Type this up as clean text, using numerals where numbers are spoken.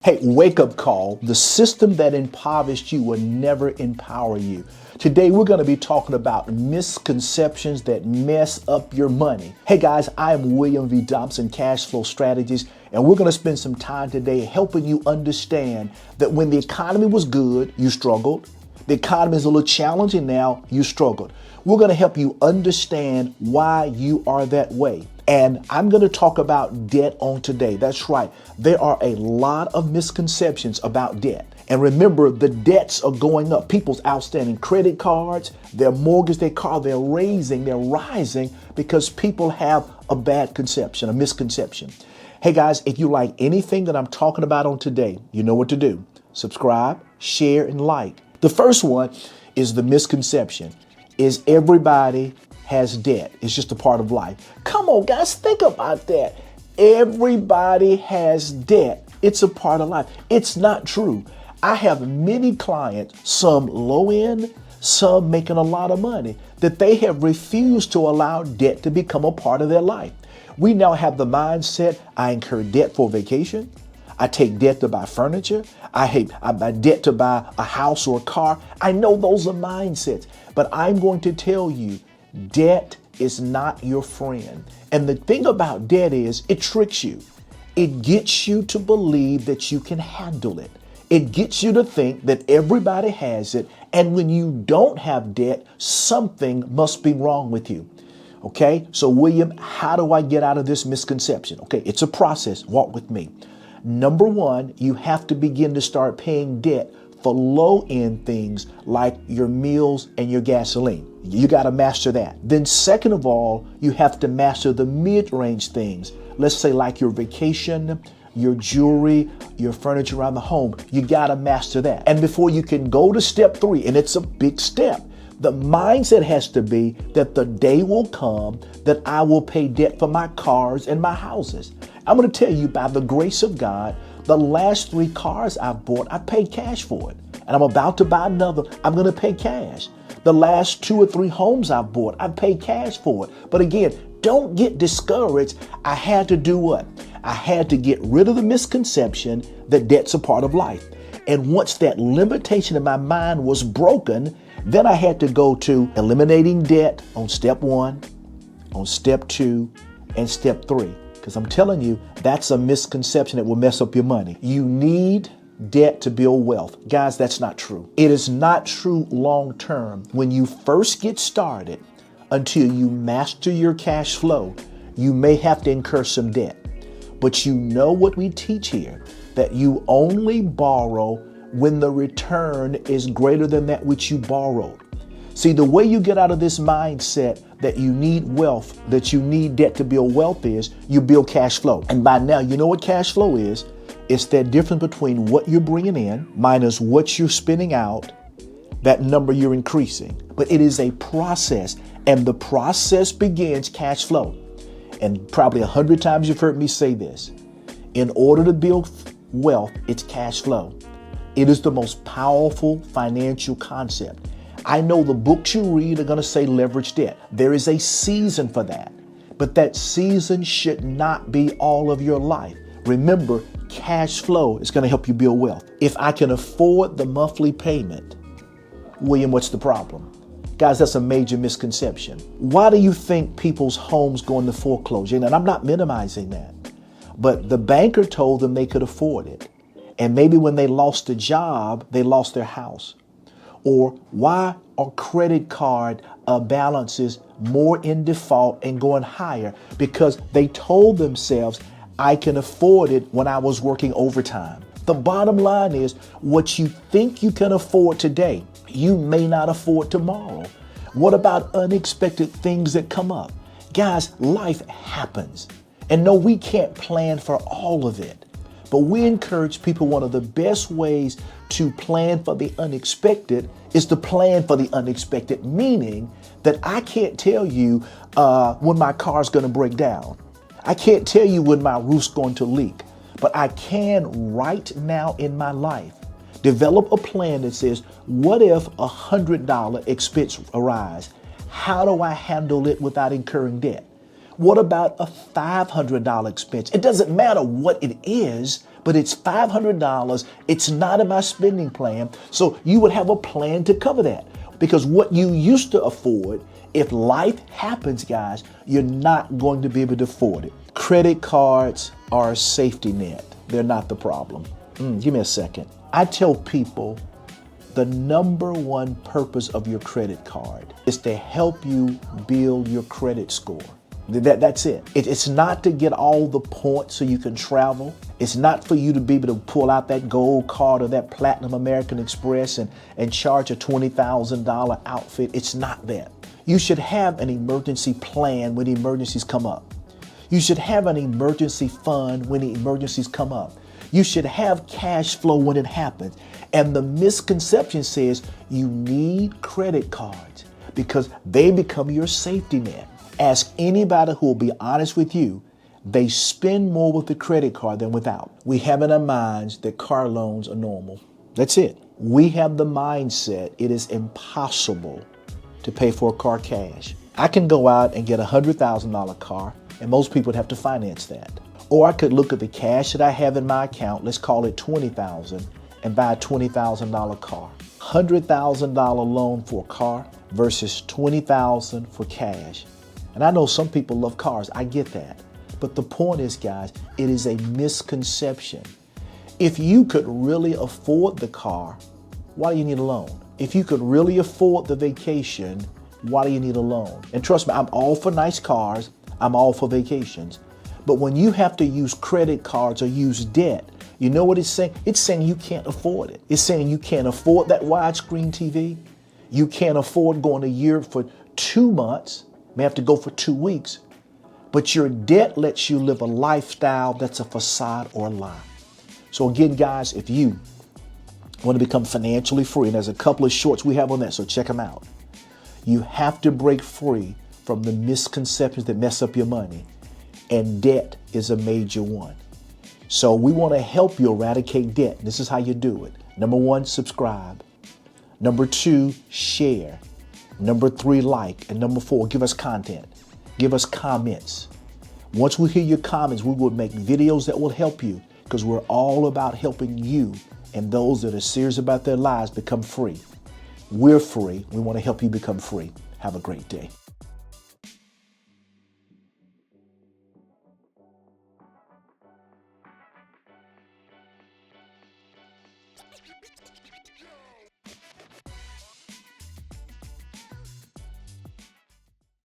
Hey, wake up call. The system that impoverished you will never empower you. Today, we're going to be talking about misconceptions that mess up your money. Hey guys, I am William V. Dobson, Cashflow Strategies, and we're going to spend some time today helping you understand that when the economy was good, you struggled. The economy is a little challenging now, you struggled. We're going to help you understand why you are that way. And I'm going to talk about debt on today. That's right. There are a lot of misconceptions about debt. And remember, the debts are going up. People's outstanding credit cards, their mortgage, their car, they're rising because people have a bad conception, a misconception. Hey guys, if you like anything that I'm talking about on today, you know what to do. Subscribe, share, and like. The first one is the misconception is everybody has debt. It's just a part of life. Come on, guys, think about that. Everybody has debt. It's a part of life. It's not true. I have many clients, some low end, some making a lot of money, that they have refused to allow debt to become a part of their life. We now have the mindset, I incur debt for vacation. I take debt to buy furniture. I buy debt to buy a house or a car. I know those are mindsets, but I'm going to tell you, debt is not your friend. And the thing about debt is it tricks you. It gets you to believe that you can handle it. It gets you to think that everybody has it. And when you don't have debt, something must be wrong with you. Okay, so William, how do I get out of this misconception? Okay, it's a process. Walk with me. Number one, you have to begin to start paying debt for low-end things like your meals and your gasoline. You got to master that. Then second of all, you have to master the mid-range things. Let's say like your vacation, your jewelry, your furniture around the home. You got to master that. And before you can go to step three, and it's a big step, the mindset has to be that the day will come that I will pay debt for my cars and my houses. I'm going to tell you, by the grace of God, the last 3 cars I've bought, I paid cash for it. And I'm about to buy another. I'm going to pay cash. The last 2 or 3 homes I've bought, I paid cash for it. But again, don't get discouraged. I had to do what? I had to get rid of the misconception that debt's a part of life. And once that limitation in my mind was broken, then I had to go to eliminating debt on step 1, on step 2, and step 3. Because I'm telling you, that's a misconception that will mess up your money. You need debt to build wealth. Guys, that's not true. It is not true long term. When you first get started, until you master your cash flow, you may have to incur some debt. But you know what we teach here, that you only borrow when the return is greater than that which you borrowed. See, the way you get out of this mindset that you need wealth, that you need debt to build wealth is you build cash flow. And by now, you know what cash flow is? It's that difference between what you're bringing in minus what you're spending out, that number you're increasing. But it is a process, and the process begins cash flow. And probably 100 times you've heard me say this. In order to build wealth, it's cash flow. It is the most powerful financial concept. I know the books you read are going to say leverage debt. There is a season for that, but that season should not be all of your life. Remember, cash flow is going to help you build wealth. If I can afford the monthly payment, William, what's the problem? Guys, that's a major misconception. Why do you think people's homes go into foreclosure? And I'm not minimizing that, but the banker told them they could afford it. And maybe when they lost a job, they lost their house. Or why are credit card balances more in default and going higher? Because they told themselves, I can afford it when I was working overtime. The bottom line is what you think you can afford today, you may not afford tomorrow. What about unexpected things that come up? Guys, life happens. And no, we can't plan for all of it. But we encourage people, one of the best ways to plan for the unexpected is to plan for the unexpected, meaning that I can't tell you when my car's going to break down. I can't tell you when my roof's going to leak, but I can right now in my life develop a plan that says, what if $100 expense arise? How do I handle it without incurring debt? What about a $500 expense? It doesn't matter what it is, but but it's $500. It's not in my spending plan. So you would have a plan to cover that, because what you used to afford, if life happens, guys, you're not going to be able to afford it. Credit cards are a safety net. They're not the problem. Give me a second. I tell people the number one purpose of your credit card is to help you build your credit score. That's it. It's not to get all the points so you can travel. It's not for you to be able to pull out that gold card or that platinum American Express and charge a $20,000 outfit. It's not that. You should have an emergency plan when emergencies come up. You should have an emergency fund when the emergencies come up. You should have cash flow when it happens. And the misconception says you need credit cards because they become your safety net. Ask anybody who will be honest with you. They spend more with the credit card than without. We have in our minds that car loans are normal. That's it. We have the mindset it is impossible to pay for a car cash. I can go out and get a $100,000 car, and most people would have to finance that. Or I could look at the cash that I have in my account, let's call it $20,000, and buy a $20,000 car. $100,000 loan for a car versus $20,000 for cash. And I know some people love cars, I get that. But the point is, guys, it is a misconception. If you could really afford the car, why do you need a loan? If you could really afford the vacation, why do you need a loan? And trust me, I'm all for nice cars, I'm all for vacations. But when you have to use credit cards or use debt, you know what it's saying? It's saying you can't afford it. It's saying you can't afford that widescreen TV. You can't afford going to Europe for 2 months. May have to go for 2 weeks. But your debt lets you live a lifestyle that's a facade or a lie. So again, guys, if you want to become financially free, and there's a couple of shorts we have on that, so check them out. You have to break free from the misconceptions that mess up your money. And debt is a major one. So we want to help you eradicate debt. This is how you do it. Number 1, subscribe. Number 2, share. Number 3, like. And number 4, give us content. Give us comments. Once we hear your comments, we will make videos that will help you, because we're all about helping you and those that are serious about their lives become free. We're free. We want to help you become free. Have a great day.